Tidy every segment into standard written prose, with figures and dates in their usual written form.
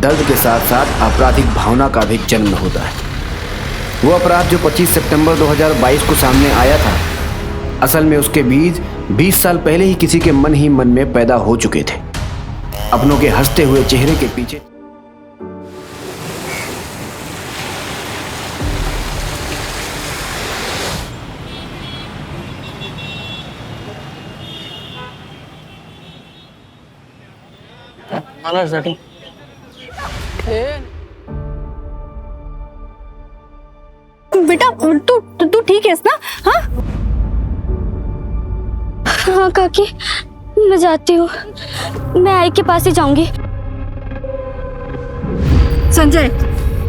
दर्द के साथ साथ आपराधिक भावना का भी जन्म होता है। वो अपराध जो 25 सितंबर 2022 को सामने आया था, असल में उसके बीज 20 साल पहले ही किसी के मन ही मन में पैदा हो चुके थे। अपनों के हंसते हुए चेहरे के पीछे बेटा तू ठीक है ना? हाँ हाँ काकी, मैं जाती हूँ। मैं आई के पास ही जाऊंगी। संजय,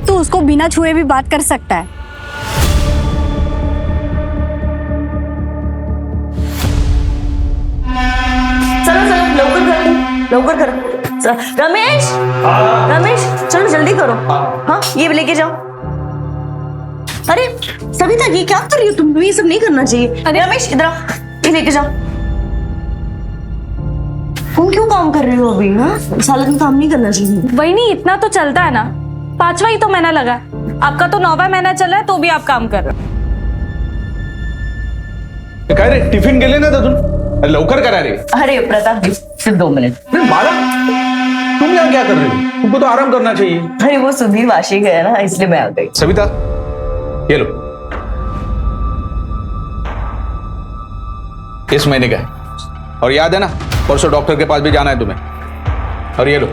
तू उसको बिना छुए भी बात कर सकता है। चलो चलो लवकर करो। रमेश रमेश चलो जल्दी करो। हाँ ये लेके जाओ। अरे सविता ये क्या कर रही हो तुम? ये सब नहीं करना चाहिए। अरे रमेश इधर आओ, ये लेके जाओ। तुम क्यों काम कर रहे हो अभी? हाँ साल में काम नहीं करना चाहिए। वही नहीं, इतना तो चलता है ना। 5वां ही तो महीना लगा, आपका तो 9वां महीना चला है तो भी आप काम कर रहे हो। काय रे टिफिन गेले ना दादून? लवकर करा रे। अरे प्रताप जी सिर्फ 2 मिनट। माला तुम यहाँ क्या कर रही हो? तुमको तो आराम करना चाहिए। अरे वो सुधीर वाशी गया ना, इसलिए मैं आ गई। सविता ये लो, इस महीने का है। और याद है ना, परसों डॉक्टर के पास भी जाना है तुम्हें। और ये लो,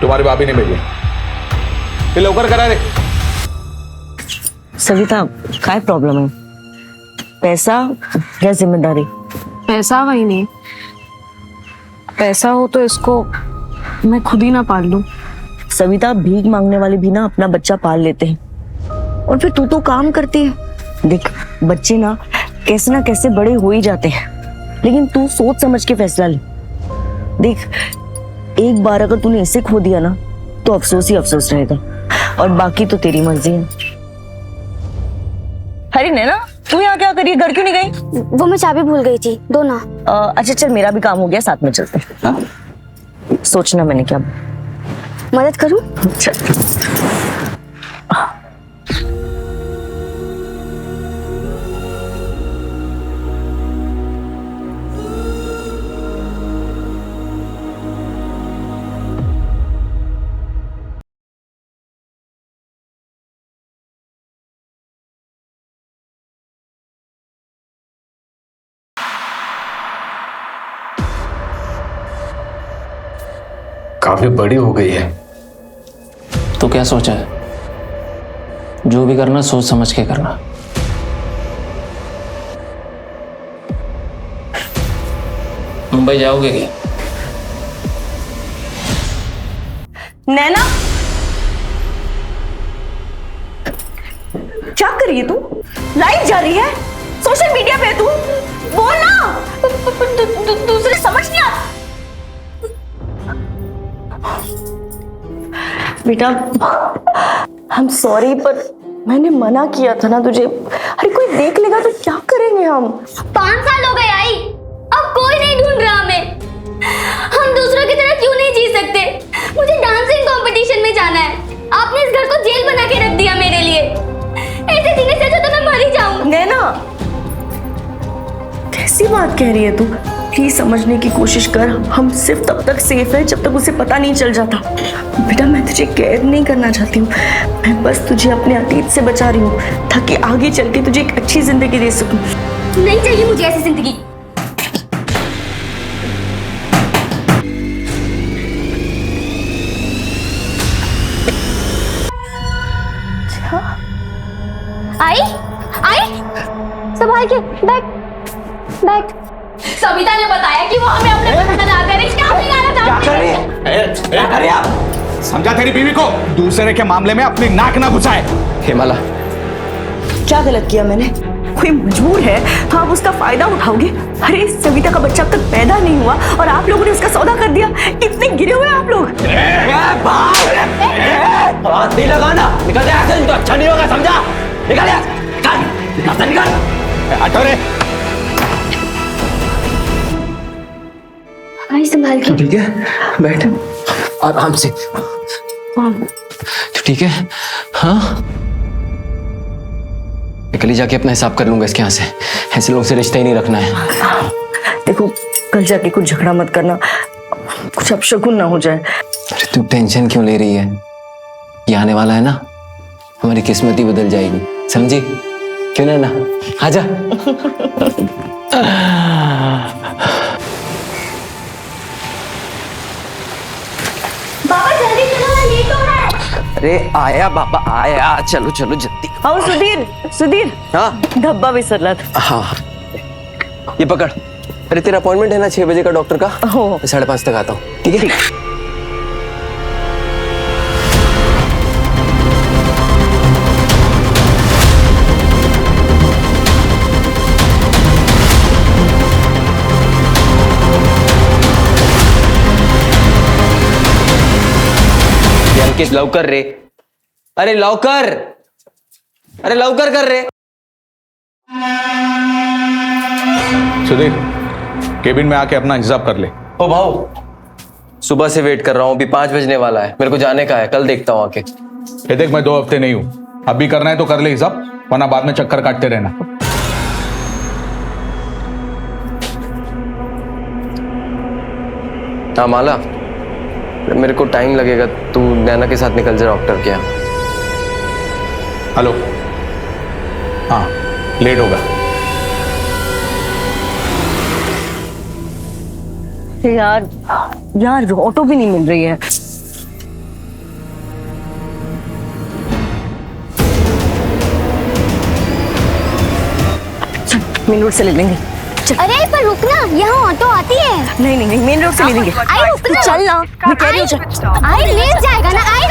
तुम्हारे भाभी ने भेजे। ये लवकर करा रे। सविता काय प्रॉब्लम है? पैसा या जिम्मेदारी? पैसा वही नहीं, पैसा हो तो इसको मैं खुद ही ना पाल लूं। सविता भीख मांगने वाले भी ना अपना बच्चा पाल लेते हैं, और फिर तू तो काम करती है। देख बच्चे ना कैसे बड़े हो ही जाते हैं, लेकिन तू सोच समझ के फैसला ले। देख एक बार अगर तूने इसे खो दिया ना तो अफसोस ही अफसोस रहेगा, और बाकी तो तेरी मर्जी है। अरे नैना तू यहाँ क्या करी? घर क्यों नहीं गई? वो मैं चाबी भूल गई थी, दो ना। अच्छा चल मेरा भी काम हो गया, साथ में चलते हैं। हाँ? सोचना मैंने क्या मदद करूं? चल। काफी बड़ी हो गई है। तो क्या सोचा है? जो भी करना सोच समझ के करना। मुंबई जाओगे क्या? नैना क्या कर रही है तू? लाइव जा रही है सोशल मीडिया पे। तू बोल ना, दूसरे समझ नहीं आता। बेटा आई एम सॉरी, पर मैंने मना किया था ना तुझे। अरे कोई देख लेगा तो क्या करेंगे हम? 5 साल हो गए आई, अब कोई नहीं ढूंढ रहा हमें। हम दूसरों की तरह क्यों नहीं जी सकते? मुझे डांसिंग कंपटीशन में जाना है। आपने इस घर को जेल बना के रख दिया मेरे लिए। ऐसे जीने से अच्छा तो मैं मर ही जाऊं। नैना कैसी बात कह रही है तू? प्लीज समझने की कोशिश कर। हम सिर्फ तब तक सेफ है जब तक उसे पता नहीं चल जाता। बेटा मैं तुझे कैद नहीं करना चाहती हूँ, मैं बस तुझे अपने अतीत से बचा रही हूँ ताकि आगे चल के तुझे एक अच्छी जिंदगी दे सकूं। नहीं चाहिए मुझे ऐसी जिंदगी। आई आई संभाल के बैठ। सविता ने बताया कि वो हमें अपने पसंद आकर रिश्ता निकाला था। क्या कर रही है? क्या कर रही है आप? समझा तेरी बीवी को दूसरे के मामले में अपनी नाक ना घुसाए। हेमाला, क्या गलत किया मैंने? कोई मजबूर है तो आप उसका फायदा उठाओगे? अरे सविता का बच्चा अब तक पैदा नहीं हुआ और आप लोगों ने उसका सौदा कर दिया। कितने गिरे हुए आप लोग। हाथ नहीं लगाना, निकल जा यहाँ से, तो अच्छा नहीं होगा समझा? निकल यहाँ, निकल। हटो रे। आई संभाल के। ठीक है बैठ। आराम से। तो ठीक है? हाँ, मैं कल ही जाके अपना हिसाब कर लूंगा इसके यहाँ से। ऐसे लोगों से रिश्ता ही नहीं रखना है। देखो, कल जाके कुछ झगड़ा मत करना, कुछ अपशकुन ना हो जाए। अरे तू टेंशन क्यों ले रही है? ये आने वाला है ना, हमारी किस्मत ही बदल जाएगी, समझी? क्यों ना? आजा। बाबा जल्दी चलो ना, लेट हो रहा है। अरे आया बाबा आया, चलो चलो जल्दी। आओ सुधीर, सुधीर। हाँ धब्बा विसरला था। हाँ, ये पकड़। अरे तेरा अपॉइंटमेंट है ना 6 बजे का डॉक्टर का? हो। मैं 5:30 तक आता हूँ, ठीक है? अंकित लवकर रे, अरे लवकर, अरे लवकर कर रे। सुधीर, केबिन में आके अपना हिसाब कर ले। ओ भाऊ, सुबह से वेट कर रहा हूँ, अभी 5 बजने वाला है, मेरे को जाने का है, कल देखता हूँ आके। ये देख, मैं 2 हफ्ते नहीं हूं, अभी करना है तो कर ले हिसाब, वरना बाद में चक्कर काटते रहना। हाँ माला, मेरे को टाइम लगेगा, तू नैना के साथ निकल जा डॉक्टर के यहाँ। हेलो, हाँ लेट होगा। यार यार, ऑटो भी नहीं मिल रही है। मेन रोड से ले लेंगे। अरे पर रुकना, यहाँ ऑटो आती है। नहीं नहीं नहीं, मेन रोड से ले लेंगे। आई रुकना, चल ना, मैं कह रही हूँ। आई ले जाएगा ना। आई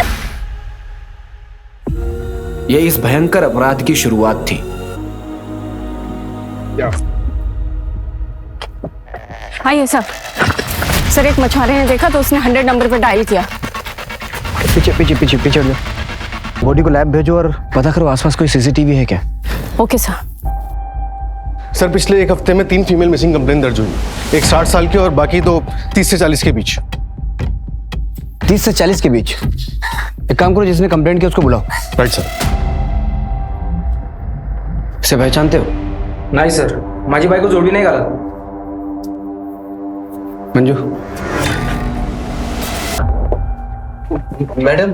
ये इस भयंकर अपराध की शुरुआत थी। आइए सर। सर, एक मछुआरे ने देखा तो उसने 100 नंबर पर डायल किया। पीछे पीछे पीछे पीछे हट जाओ। बॉडी को लैब भेजो और पता करो आसपास कोई सीसीटीवी है क्या। Okay sir. सर, पिछले 1 हफ्ते में 3 फीमेल मिसिंग कंप्लेन दर्ज हुई। एक 60 साल की और बाकी तो 30 से 40 के बीच। 30 से 40 के बीच? एक काम करो, जिसने कंप्लेंट किया उसको बुलाओ। Right sir. इसे पहचानते हो? नाही सर, माझी बायको जोडवी नाही घालत। मंजू, मैडम,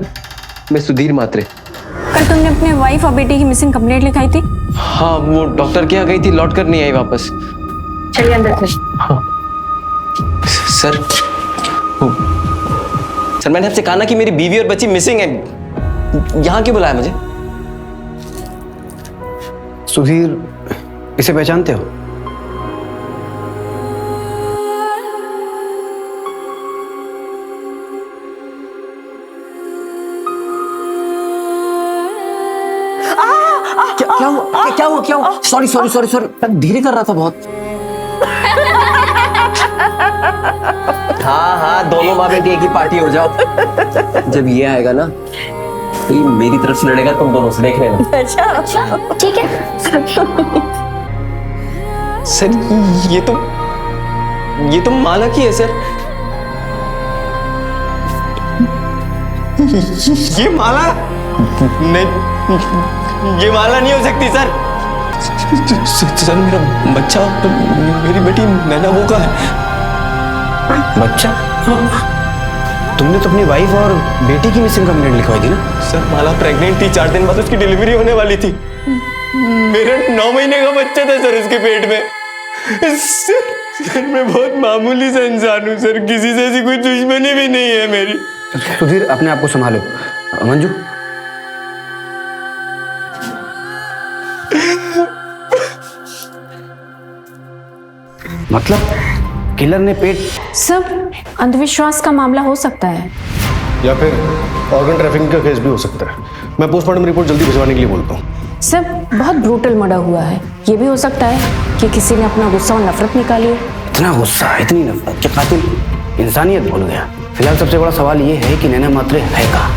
मैं सुधीर मात्रे। कल तुमने अपने वाइफ और बेटी की मिसिंग कंप्लेंट लिखाई थी। हाँ, वो डॉक्टर के यहाँ गई थी, लौट कर नहीं आई वापस। चलिए अंदर से। हाँ। सर, सर मैंने आपसे कहा ना कि मेरी बीवी और बच्ची मिसिंग है, यहाँ क्यों बुलाया मुझे? सुधीर, इसे पहचानते हो? क्या हुआ? सॉरी, धीरे कर रहा था बहुत। हाँ, दोनों माँ बेटी एक ही पार्टी हो जाओ। जब ये आएगा ना, तो ये मेरी तरफ से लड़ेगा, तुम दोनों से देख लेना। अच्छा ठीक है। सर, ये तो माला की है सर। ये माला नहीं, ये माला नहीं हो सकती सर। सर, मेरा बच्चा, मेरी बेटी नैना वो का है। बच्चा? तुमने तो अपनी वाइफ और बेटी की मिसिंग कंप्लेंट लिखवाई थी ना? सर, माला प्रेग्नेंट थी, 4 दिन बाद उसकी डिलीवरी होने वाली थी। मेरा 9 महीने का बच्चा था सर उसके पेट में। सर, मैं बहुत मामूली सा इंसान हूँ सर, किसी से ऐसी कोई दुश्मनी भी नहीं है मेरी। सुधीर, अपने आप को संभालो। मंजू, मतलब किलर ने पेट? सब अंधविश्वास का मामला हो सकता है, या फिर ऑर्गन ट्रैफिकिंग का केस भी हो सकता है। मैं पोस्टमार्टम रिपोर्ट जल्दी भिजवाने के लिए बोलता हूँ। सब बहुत ब्रूटल मर्डर हुआ है। ये भी हो सकता है कि किसी ने अपना गुस्सा और नफरत निकाली है। इतना गुस्सा, इतनी नफरत कि कातिल इंसानियत भूल गया। फिलहाल सबसे बड़ा सवाल ये है कि नैना मात्रे है कहाँ?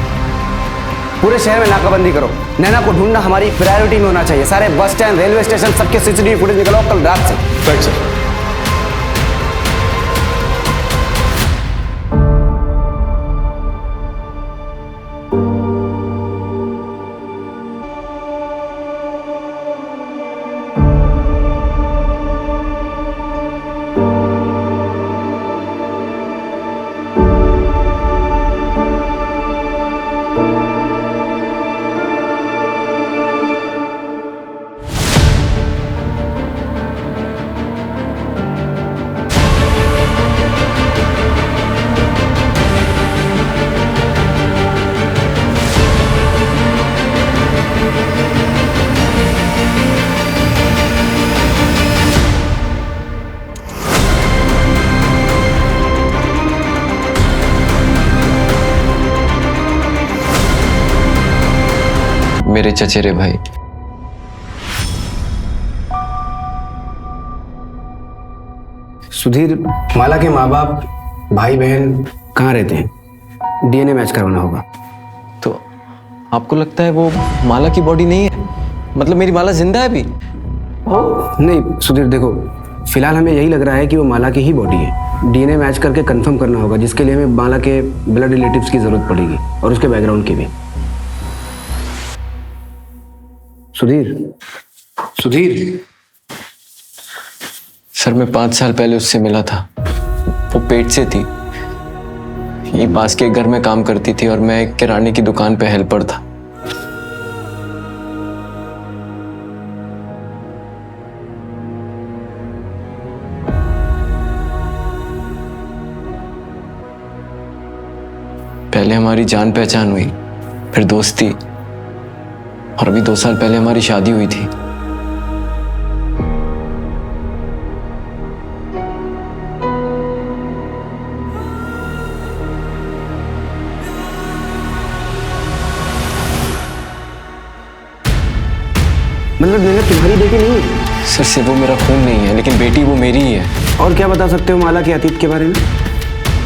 पूरे शहर में नाकाबंदी करो। नैना को ढूंढना हमारी प्रायोरिटी में होना चाहिए। सारे बस स्टैंड, रेलवे स्टेशन, सबके सीसीटीवी फुटेज निकलो कल रात से। Right sir. मेरे चचेरे भाई। सुधीर, माला के माँ बाप, भाई बहन कहाँ रहते हैं? डीएनए मैच करवाना होगा। तो आपको लगता है वो माला की बॉडी नहीं है? मतलब मेरी माला जिंदा है अभी? नहीं सुधीर, देखो फिलहाल हमें यही लग रहा है कि वो माला की ही बॉडी है। डीएनए मैच करके कंफर्म करना होगा, जिसके लिए हमें माला के ब्लड रिलेटिव्स की जरूरत पड़ेगी और उसके बैकग्राउंड की भी। सुधीर, सुधीर। सर मैं 5 साल पहले उससे मिला था। वो पेट से थी, ये पास के घर में काम करती थी और मैं एक किराने की दुकान पे हेल्पर था। पहले हमारी जान पहचान हुई, फिर दोस्ती, और अभी 2 साल पहले हमारी शादी हुई थी। मतलब मैंने तुम्हारी बेटी नहीं है? सर से वो मेरा खून नहीं है, लेकिन बेटी वो मेरी ही है। और क्या बता सकते हो माला के अतीत के बारे में?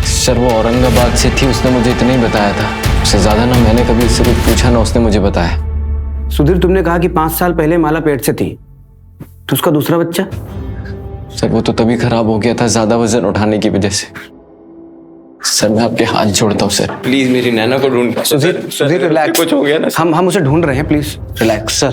सर वो औरंगाबाद से थी, उसने मुझे इतना ही बताया था। उससे ज्यादा ना मैंने कभी उससे कुछ पूछा, ना उसने मुझे बताया। सुधीर, तुमने कहा कि 5 साल पहले माला पेट से थी, तो उसका दूसरा बच्चा? सर वो तो तभी खराब हो गया था ज्यादा वजन उठाने की वजह से। सर मैं आपके हाथ जोड़ता हूँ सर, प्लीज मेरी नैना को ढूंढ। सुधीर रिलैक्स, कुछ हो गया ना? हम उसे ढूंढ रहे हैं, प्लीज रिलैक्स। सर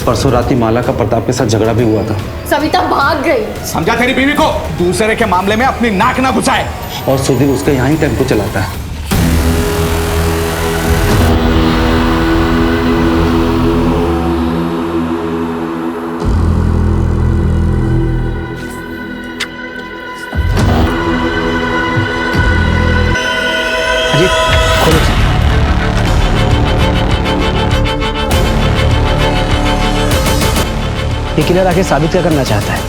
परसों रात ही माला का प्रताप के साथ झगड़ा भी हुआ था। सविता भाग गई। समझा तेरी बीवी को? दूसरे के मामले में अपनी नाक ना घुसाए। और सुधीर उसका यहाँ ही टेम्पो चलाता है। अजी खोलो। ये किलर आके साबित क्या करना चाहता है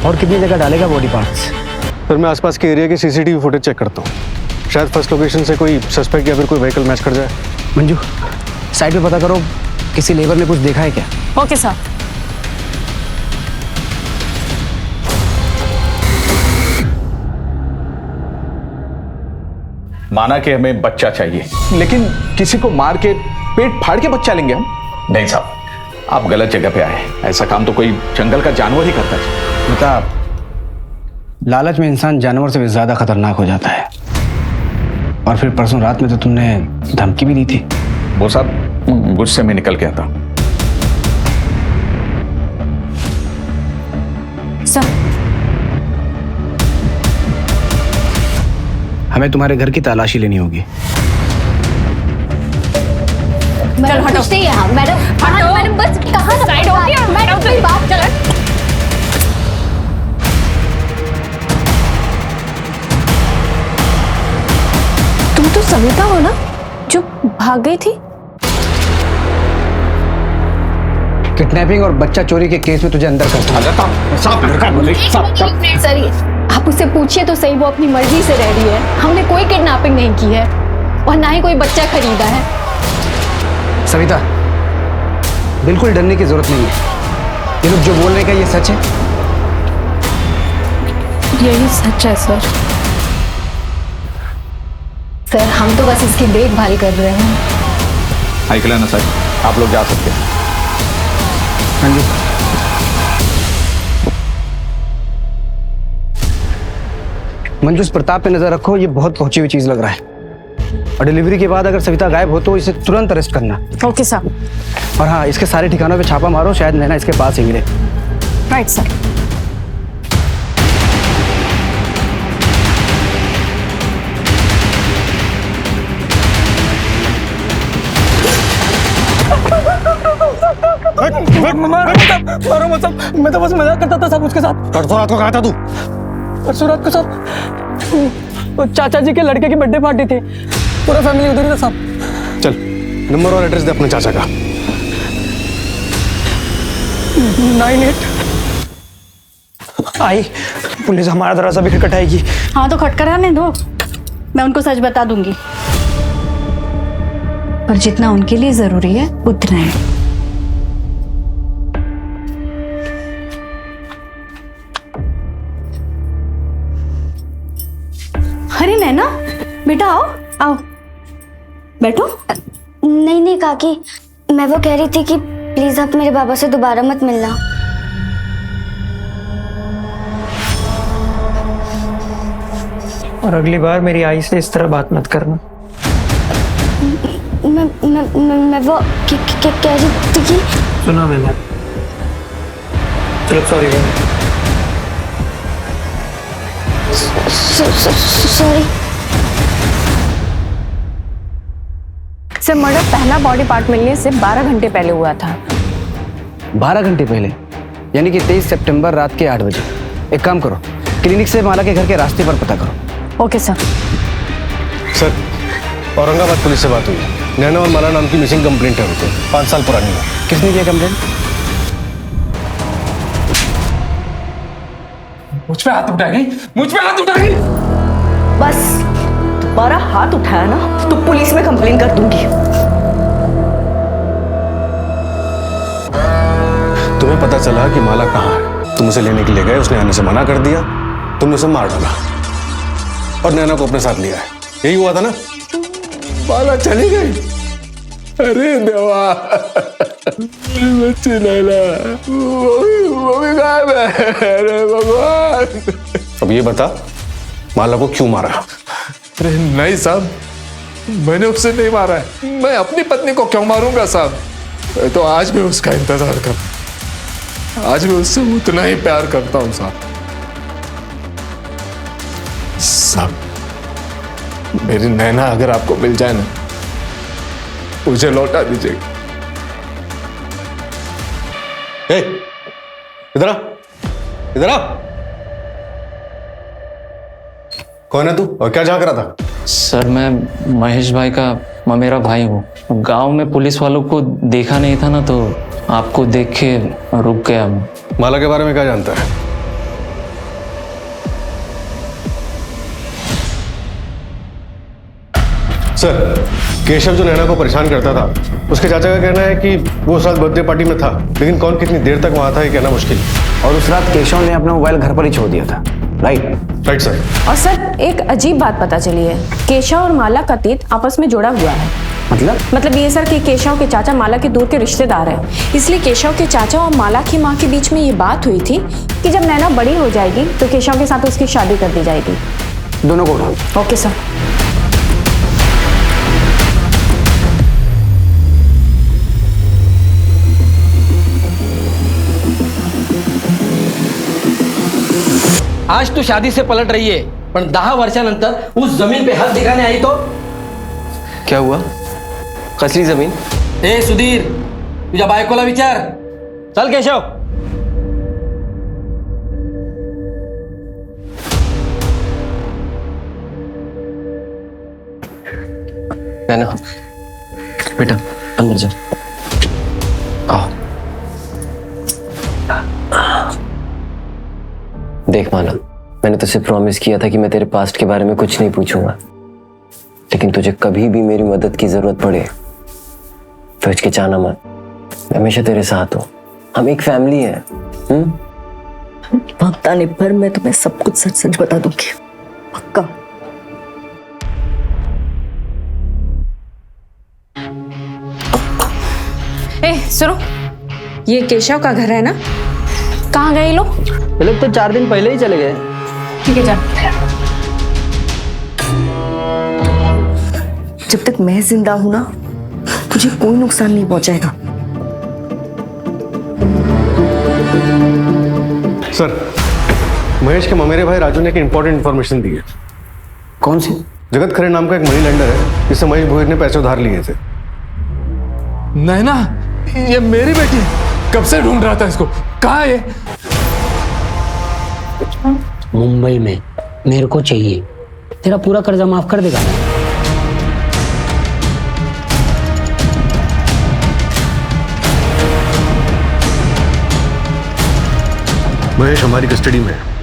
और कितनी जगह डालेगा बॉडी पार्ट्स? सर मैं आसपास के एरिया की सीसीटीवी फुटेज चेक करता हूँ। शायद फर्स्ट लोकेशन से कोई सस्पेक्ट या फिर कोई व्हीकल मैच कर जाए। मंजू, साइड पे पता करो किसी लेबर ने कुछ देखा है क्या? Okay sir. माना कि हमें बच्चा चाहिए, लेकिन किसी को मार के पेट फाड़ के बच्चा लेंगे हम? नहीं साहब, आप गलत जगह पे आए। ऐसा काम तो कोई जंगल का जानवर ही करता है। बता, लालच में इंसान जानवर से भी ज्यादा खतरनाक हो जाता है। और फिर परसों रात में तो तुमने धमकी भी दी थी। वो सब गुस्से में निकल गया था। सर, हमें तुम्हारे घर की तलाशी लेनी होगी। मैडम कुछ नहीं है। मैडम मैडम बस कहाँ साइड हो गया? मैडम कोई बात चलो। तुम तो सविता हो ना जो भाग गई थी? किडनैपिंग और बच्चा चोरी के केस में तुझे अंदर कर सर आप उससे पूछिए तो सही, वो अपनी मर्जी से रह रही है। हमने कोई किडनैपिंग नहीं की है और ना ही कोई बच्चा खरीदा है। सविता, बिल्कुल डरने की जरूरत नहीं है। ये लोग जो बोल रहे हैं क्या ये सच है? यही सच है सर। सर हम तो बस इसकी देखभाल कर रहे हैं। आइकला ना सर, आप लोग जा सकते हैं। हाँ जी। मंजू, इस प्रताप पे नजर रखो, ये बहुत पहुंची हुई चीज लग रहा है। और डिलीवरी के बाद अगर सविता गायब हो तो इसे तुरंत अरेस्ट करना। Okay sir. और हाँ, इसके सारे ठिकानों पे छापा मारो, शायद नैना इसके पास ही मिले। Right sir. मारो मत साहब, मैं तो बस मजाक करता था साहब उसके साथ। परसों रात को कहा था तू? परसों रात को साहब चाचा जी के लड़के की बर्थडे पार्टी थी, पूरा फैमिली उधर ही था साहब। चल नंबर और एड्रेस दे अपने चाचा का। 98 आई पुलिस हमारा दरवाजा भी खटखटाएगी। हाँ तो खटखटाने दो, मैं उनको सच बता दूंगी। पर जितना उनके लिए जरूरी है उतना है। अरे नैना बेटा आओ आओ बैठो। नहीं नहीं काकी, मैं वो कह रही थी कि प्लीज आप मेरे बाबा से दोबारा मत मिलना। और अगली बार मेरी आई से इस तरह बात मत करना। मैं वो कह रही थी कि सुना मैंने। चलो सॉरी सॉरी। सर मर्डर पहला बॉडी पार्ट मिलने से 12 घंटे पहले हुआ था। 12 घंटे पहले, यानी कि 23 सितंबर रात के 8 बजे। एक काम करो, क्लिनिक से माला के घर के रास्ते पर पता करो। Okay sir. Sir, Aurangabad police से बात हुई। नैना और माला नाम की मिसिंग कंप्लेंट है उनको, 5 साल पुरानी है। किसने किया कंप्लेंट? मुझ पे हाथ उठाएगी, मुझ पे हाथ उठाएगी। बस दोबारा हाथ उठाया ना तो पुलिस में कंप्लेन कर दूंगी। तुम्हें पता चला कि माला कहाँ है, तुम उसे लेने के लिए गए, उसने आने से मना कर दिया, तुमने उसे मार डाला और नैना को अपने साथ लिया है। यही हुआ था ना? माला चली गई। अरे देवा, बच्ची नैना वो भी गायब है। अरे भगवान। अब ये बता, माला को क्यों मारा? अरे नहीं साहब, मैंने उसे नहीं मारा है। मैं अपनी पत्नी को क्यों मारूंगा साहब? मैं तो आज भी उसका इंतजार कर, आज भी उससे उतना ही प्यार करता हूं साहब। साहब, मेरी नैना अगर आपको मिल जाए ना, मुझे लौटा दीजिएगा। इधर आ, इधर आ। कौन है तू और क्या झांक रहा था? सर मैं महेश भाई का ममेरा भाई हूँ। गांव में पुलिस वालों को देखा नहीं था ना, तो आपको देख के रुक गया। माला के बारे में क्या जानता है? सर, केशव जो नैना को परेशान करता था, उसके चाचा का कहना है कि वो उस रात बर्थडे पार्टी में था, लेकिन कौन कितनी देर तक वहां था ये कहना मुश्किल। और उस रात केशव ने अपना मोबाइल घर पर ही छोड़ दिया था। Right sir. और सर एक अजीब बात पता चली है, केशव और माला का तीत आपस में जुड़ा हुआ है। मतलब ये सर कि केशव के चाचा माला के दूर के रिश्तेदार हैं, इसलिए केशव के चाचा और माला की माँ के बीच में ये बात हुई थी कि जब नैना बड़ी हो जाएगी तो केशव के साथ उसकी शादी कर दी जाएगी। दोनों को उठाओ। Okay sir. आज तू शादी से पलट रही है, पण 10 वर्षानंतर उस जमीन पे हात दिखाने आई तो क्या हुआ? कसली जमीन? ए सुधीर, तुझ्या बायकोला विचार। चल केशव। नैना बेटा अंदर जा। आओ। देख माला, मैंने तुझसे प्रॉमिस किया था कि मैं तेरे पास्ट के बारे में कुछ नहीं पूछूंगा, लेकिन तुझे कभी भी मेरी मदद की जरूरत पड़े तो हिचकिचाना मत। मैं हमेशा तेरे साथ हूं, हम एक फैमिली है। वक्त आने पर मैं तुम्हें सब कुछ सच सच बता दूंगी, पक्का। ए सुनो, ये केशव का घर है ना? कहाँ गए लोग? ये लोग तो 4 दिन पहले ही चले गए। ठीक है जा। जब तक मैं जिंदा हूं ना, तुझे कोई नुकसान नहीं पहुंचाएगा। सर, महेश के ममेरे भाई राजू ने एक इंपॉर्टेंट इंफॉर्मेशन दी है। कौन सी? जगत खरे नाम का एक मनी लेंडर है, जिससे महेश भोईर ने पैसे उधार लिए थे। नैना, ये मेरी बेटी है। कब से ढूंढ रहा था इसको, कहाँ है ये? मुंबई में। मेरे को चाहिए, तेरा पूरा कर्जा माफ कर देगा। महेश हमारी कस्टडी में है।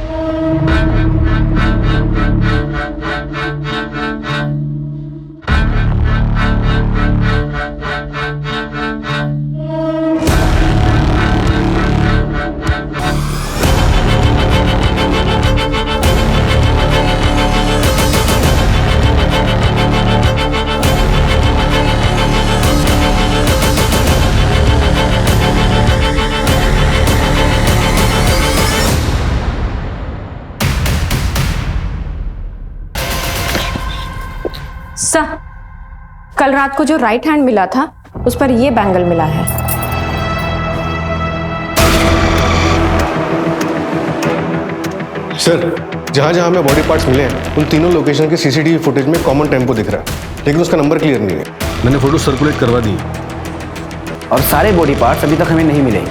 सर, कल रात को जो राइट हैंड मिला था उस पर ये बैंगल मिला है। सर, जहां जहां हमें बॉडी पार्ट्स मिले हैं उन तीनों लोकेशन के सीसीटीवी फुटेज में कॉमन टेम्पो दिख रहा है, लेकिन उसका नंबर क्लियर नहीं है। मैंने फोटो सर्कुलेट करवा दी और सारे बॉडी पार्ट्स अभी तक हमें नहीं मिले।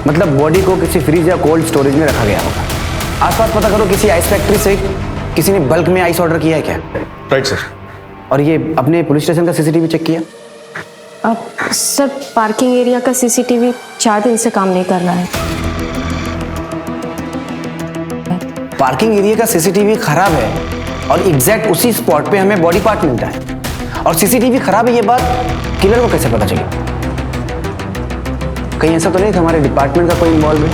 मतलब बॉडी को किसी फ्रीज या कोल्ड स्टोरेज में रखा गया होगा। आसपास पता करो, किसी आइस फैक्ट्री से किसी ने बल्क में आइस ऑर्डर किया है क्या? Right sir. और ये अपने पुलिस स्टेशन का सीसीटीवी चेक किया? अब सर, पार्किंग एरिया का सीसीटीवी 4 दिन से काम नहीं कर रहा है। पार्किंग एरिया का सीसीटीवी खराब है और एग्जैक्ट उसी स्पॉट पे हमें बॉडी पार्ट मिलता है, और सीसीटीवी खराब है ये बात किलर को कैसे पता चली? कहीं ऐसा तो नहीं था हमारे डिपार्टमेंट का कोई इन्वॉल्व है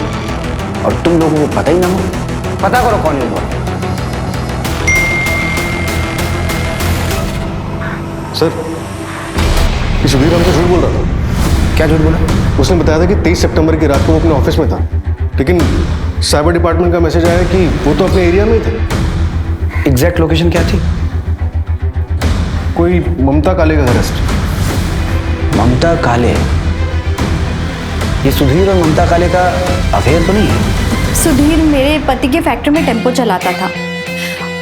और तुम लोगों को पता ही ना हो? पता करो कौन इन्वॉल्व। सर, ये सुधीर हमसे झूठ बोल रहा था। क्या झूठ बोला? उसने बताया था कि 23 सितंबर की रात को वो अपने ऑफिस में था, लेकिन साइबर डिपार्टमेंट का मैसेज आया कि वो तो अपने एरिया में ही थे। एग्जैक्ट लोकेशन क्या थी? कोई ममता काले का घर है। ममता काले? ये सुधीर और ममता काले का अफेयर तो नहीं है? सुधीर मेरे पति के फैक्ट्री में टेम्पो चलाता था।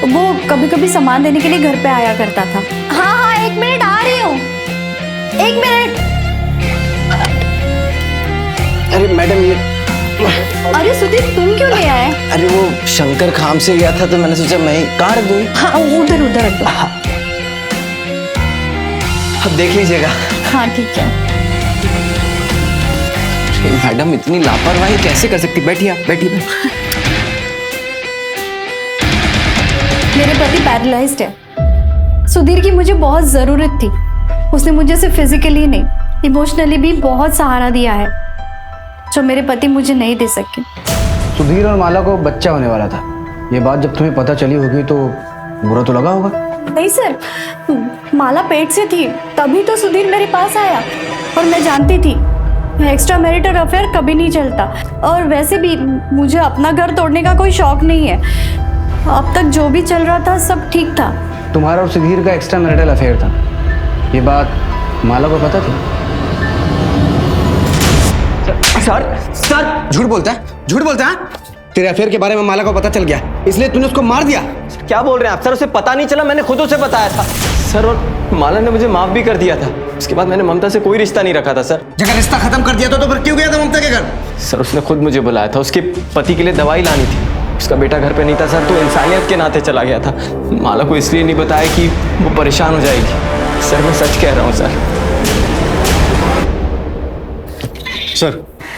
वो कभी कभी सामान देने के लिए घर पे आया करता था। हाँ हाँ, 1 मिनट आ रही हूँ, 1 मिनट। अरे मैडम, ये अरे सुधीर, तुम क्यों नहीं आए? अरे वो शंकर काम से गया था तो मैंने सोचा मैं ही कहाँ रख दूँ। हाँ, उधर उधर रख दो। अब देख लीजिएगा। हाँ ठीक है। मैडम इतनी लापरवाही कैसे कर सकती? बैठिए आप, बैठिए। मेरे पति पैरालाइज्ड है। सुधीर की मुझे बहुत ज़रूरत थी। उसने मुझे सिर्फ फिजिकली नहीं, इमोशनली भी बहुत सहारा दिया है, जो मेरे पति मुझे नहीं दे सके। सुधीर और माला को बच्चा होने वाला था। ये बात जब तुम्हें पता चली होगी तो बुरा तो लगा होगा? नहीं सर, माला पेट से थी तभी तो सुधीर मेरे पास आया, और मैं जानती थी एक्स्ट्रा मैरिटल अफेयर कभी नहीं चलता, और वैसे भी मुझे अपना घर तोड़ने का कोई शौक नहीं है। अब तक जो भी चल रहा था सब ठीक था। तुम्हारा और सुधीर का एक्स्ट्रा मैरिटल अफेयर था, ये बात माला को पता थी? सर झूठ बोलता है। तेरे अफेयर के बारे में माला को पता चल गया, इसलिए तूने उसको मार दिया? क्या बोल रहे हैं आप सर? उसे पता नहीं चला, मैंने खुद उसे बताया था सर, और माला ने मुझे माफ भी कर दिया था। उसके बाद मैंने ममता से कोई रिश्ता नहीं रखा था सर। जगह रिश्ता खत्म कर दिया तो फिर क्यों गया था ममता के घर? सर उसने खुद मुझे बुलाया था, उसके पति के लिए दवाई लानी थी। उसका बेटा घर पे नहीं था सर, तो इंसानियत के नाते चला गया था। माला को इसलिए नहीं बताया कि वो परेशान हो जाएगी। सर मैं सच कह रहा हूँ सर। सर,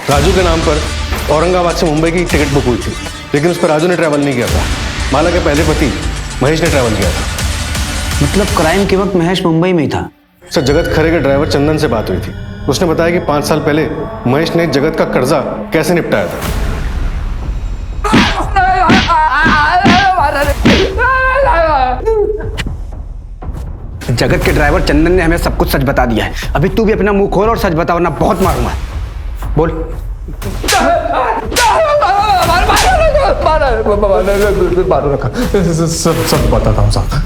राजू के नाम पर औरंगाबाद से मुंबई की टिकट बुक हुई थी, लेकिन उस पर राजू ने ट्रैवल नहीं किया था। माला के पहले पति महेश ने ट्रैवल किया था। मतलब क्राइम के वक्त महेश मुंबई में ही था? सर, जगत खरे के ड्राइवर चंदन से बात हुई थी। उसने बताया कि 5 साल पहले महेश ने जगत का कर्जा कैसे निपटाया था। जगत के ड्राइवर चंदन ने हमें सब कुछ सच बता दिया है। अभी तू भी अपना मुंह खोल और सच बता, वरना बहुत मारूंगा। बोल। सब बताता हूँ साहब।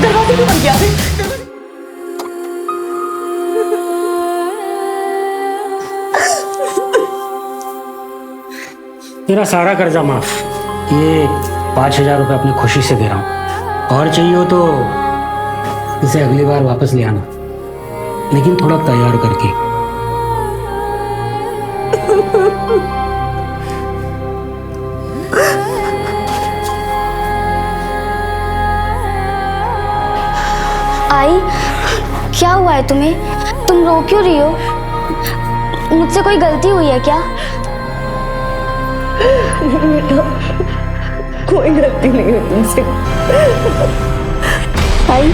दरवाजे को बंद किया। मेरा सारा कर्जा माफ। ये 5,000 रुपये अपनी खुशी से दे रहा हूँ, और चाहिए हो तो इसे अगली बार वापस ले आना, लेकिन थोड़ा तैयार करके। आई, क्या हुआ है तुम्हें? तुम रो क्यों रही हो? मुझसे कोई गलती हुई है क्या? कोई गलती नहीं हुई तुमसे। आई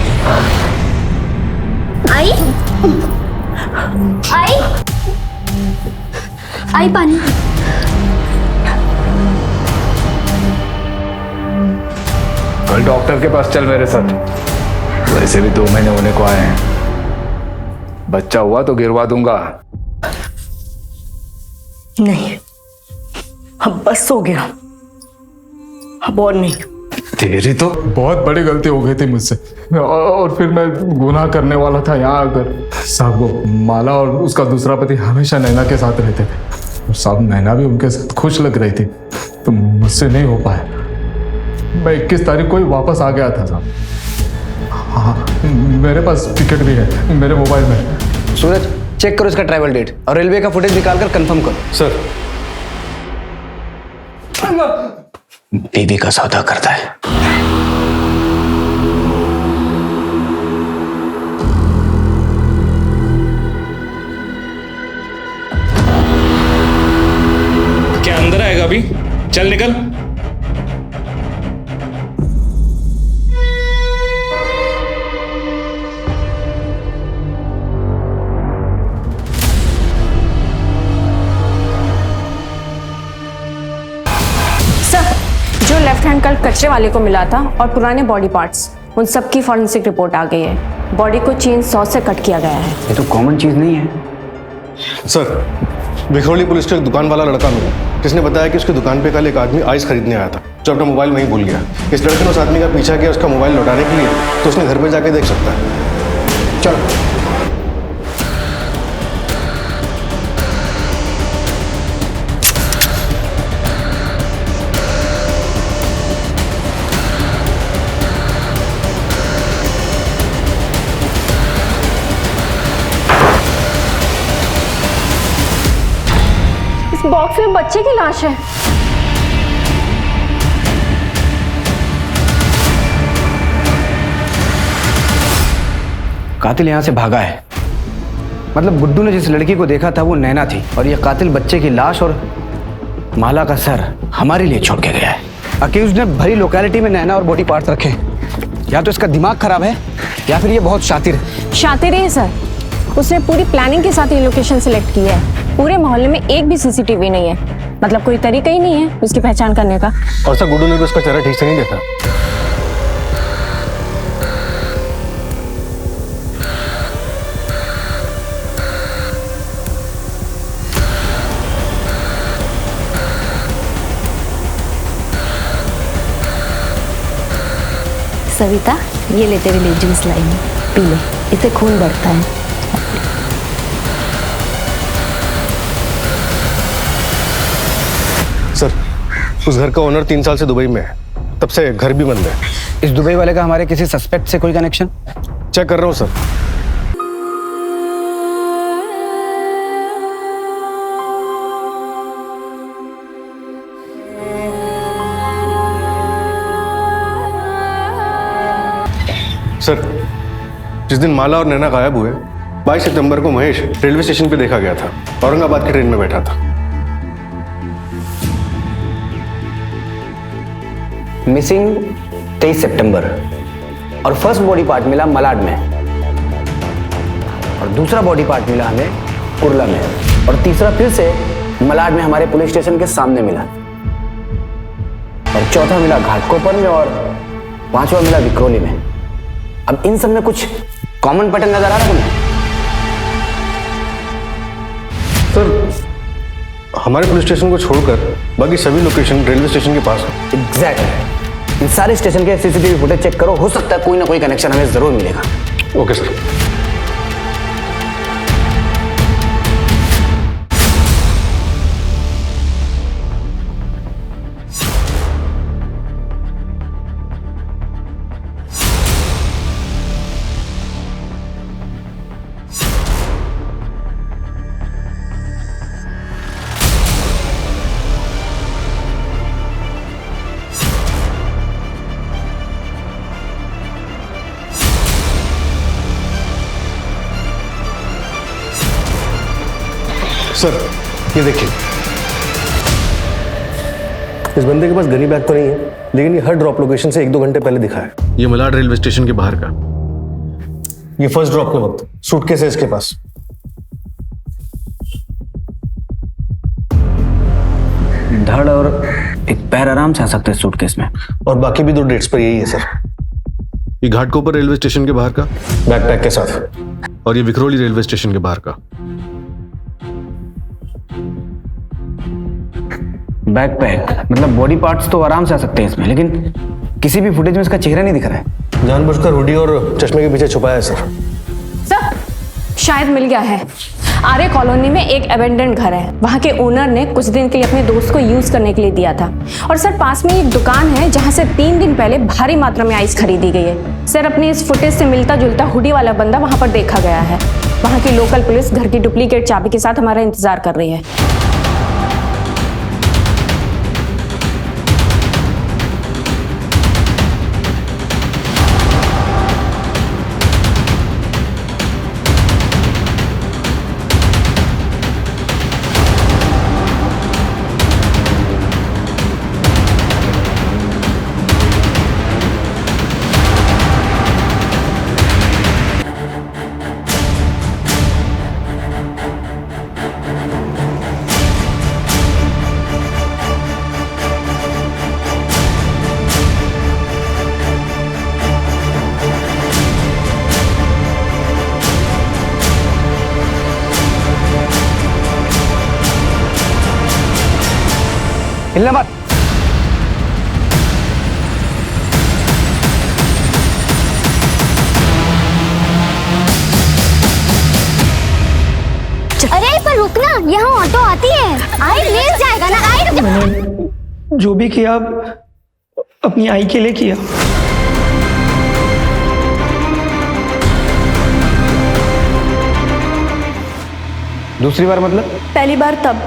आई आई आई पानी। कल डॉक्टर के पास चल मेरे साथ। वैसे भी 2 महीने होने को आए हैं, बच्चा हुआ तो गिरवा दूंगा। नहीं, अब बस हो गया, अब और नहीं। तेरी तो बहुत बड़ी गलती हो गई थी मुझसे, और फिर मैं गुनाह करने वाला था यहाँ आकर। साहब वो माला और उसका दूसरा पति हमेशा नैना के साथ रहते थे, और साहब नैना भी उनके साथ खुश लग रही थी, तो मुझसे नहीं हो पाया। मैं 21 तारीख को ही वापस आ गया था साहब। हाँ, मेरे पास टिकट भी है मेरे मोबाइल में। सूरज, चेक करो इसका ट्रैवल डेट और रेलवे का फुटेज निकालकर कंफर्म करो। सर। बीवी का सौदा करता है। क्या अंदर आएगा अभी? चल निकल। जो लेफ्ट हैंड कल कचरे वाले को मिला था और पुराने बॉडी पार्ट्स, उन सब की फॉरेंसिक रिपोर्ट आ गई है। बॉडी को चेन सॉ से कट किया गया है। ये तो कॉमन चीज नहीं है। सर, विखरौली पुलिस को एक दुकान वाला लड़का मिला जिसने बताया कि उसकी दुकान पे कल एक आदमी आइस खरीदने आया था जो अपना मोबाइल वहीं भूल गया। इस लड़के ने उस आदमी का पीछा किया उसका मोबाइल लौटाने के लिए, तो उसने घर पे जाके देख सकता है। चलो। बॉक्स में बच्चे की लाश है। कातिल यहाँ से भागा है। मतलब गुड्डू ने जिस लड़की को देखा था वो नैना थी, और ये कातिल बच्चे की लाश और माला का सर हमारे लिए छोड़ के गया है। अक्यूज्ड ने भरी लोकेलिटी में नैना और बॉडी पार्ट्स रखे। या तो इसका दिमाग खराब है या फिर ये बहुत शातिर है। शातिर है सर, उसने पूरी प्लानिंग के साथ ये लोकेशन सिलेक्ट की है। पूरे मोहल्ले में एक भी सीसीटीवी नहीं है, मतलब कोई तरीका ही नहीं है उसकी पहचान करने का। और सर, गुड्डू ने भी उसका चेहरा ठीक से नहीं देखा। सविता, ये ले तेरे लिए जूस लाई हूं, पी ले, इससे खून बढ़ता है। सर, उस घर का ओनर 3 साल से दुबई में है, तब से घर भी बंद है। इस दुबई वाले का हमारे किसी सस्पेक्ट से कोई कनेक्शन? चेक कर रहा हूँ सर। सर, जिस दिन माला और नैना गायब हुए 22 सितंबर को महेश रेलवे स्टेशन पे देखा गया था, औरंगाबाद की ट्रेन में बैठा था। मिसिंग 23 सितंबर, और फर्स्ट बॉडी पार्ट मिला मलाड में, और दूसरा बॉडी पार्ट मिला हमें कुर्ला में, और तीसरा फिर से मलाड में हमारे पुलिस स्टेशन के सामने मिला, और चौथा मिला घाटकोपर में, और 5वां मिला विक्रोली में। अब इन सब में कुछ कॉमन पैटर्न नजर आ रहा है तुम्हें? सर, हमारे पुलिस स्टेशन को छोड़कर बाकी सभी लोकेशन रेलवे स्टेशन के पास है। एग्जैक्टली। इन सारे स्टेशन के सीसीटीवी फुटेज चेक करो, हो सकता है कोई ना कोई कनेक्शन हमें जरूर मिलेगा। Okay sir. सर, ये देखिए, इस बंदे के पास गनी बैग तो नहीं है, लेकिन ये हर ड्रॉप लोकेशन से 1-2 घंटे पहले दिखा है। ये मलाड रेलवे स्टेशन के बाहर का। ये फर्स्ट ड्रॉप के वक्त सूटकेस है इसके पास। धड़ और एक पैर आराम से आ सकते हैं सूटकेस में, और बाकी भी 2 डेट्स पर यही है सर। ये घाटकोपर रेलवे स्टेशन के बाहर का बैकपैक के साथ, और ये विखरौली रेलवे स्टेशन के बाहर का। बैकपैक मतलब बॉडी पार्ट्स तो आराम से आ सकते हैं इसमें, लेकिन किसी भी फुटेज में इसका चेहरा नहीं दिख रहा है। जानबूझकर हुडी और चश्मे के पीछे छुपाया है सर। सर शायद मिल गया है। आर्य कॉलोनी में एक एबेंडेंट घर है, वहाँ के ओनर ने कुछ दिन के लिए अपने दोस्त को यूज करने के लिए दिया था। और सर पास में एक दुकान है जहाँ से 3 दिन पहले भारी मात्रा में आइस खरीदी गई है। सर अपनी इस फुटेज से मिलता जुलता हुडी वाला बंदा वहाँ पर देखा गया है। वहाँ की लोकल पुलिस घर की डुप्लीकेट चाबी के साथ हमारा इंतजार कर रही है। हिलना मत। अरे पर रुकना, यहाँ ऑटो आती है। आई मिल जाएगा ना, आई रुक। मैंने जो भी किया अपनी आई के लिए किया। दूसरी बार मतलब? पहली बार तब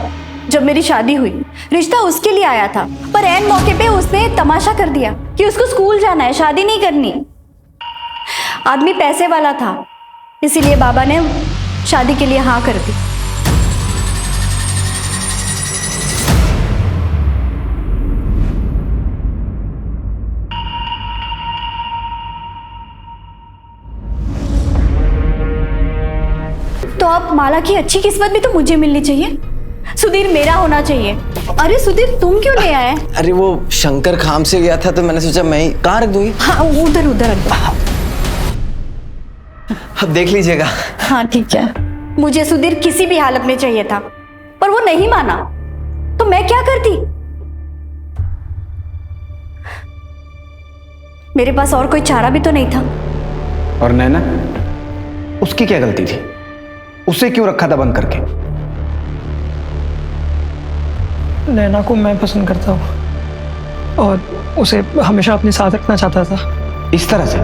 जब मेरी शादी हुई। रिश्ता उसके लिए आया था, पर ऐन मौके पे उसने तमाशा कर दिया कि उसको स्कूल जाना है, शादी नहीं करनी। आदमी पैसे वाला था, इसीलिए बाबा ने शादी के लिए हाँ कर दी। तो अब माला की अच्छी किस्मत भी तो मुझे मिलनी चाहिए। सुधीर मेरा होना चाहिए। अरे सुधीर तुम क्यों ले आए? अरे वो शंकर खाम से गया था तो मैंने सोचा मैं ही कहाँ रख दूंगी। हाँ उधर उधर रख दो। अब देख लीजिएगा। हाँ ठीक है। मुझे सुधीर किसी भी हालत में चाहिए था, पर वो नहीं माना, तो मैं क्या करती? मेरे पास और कोई चारा भी तो नहीं था। और नैना, उसकी क्या गलती थी? उसे क्यों रखा था बंद करके? नैना को मैं पसंद करता हूँ और उसे हमेशा अपने साथ रखना चाहता था। इस तरह से?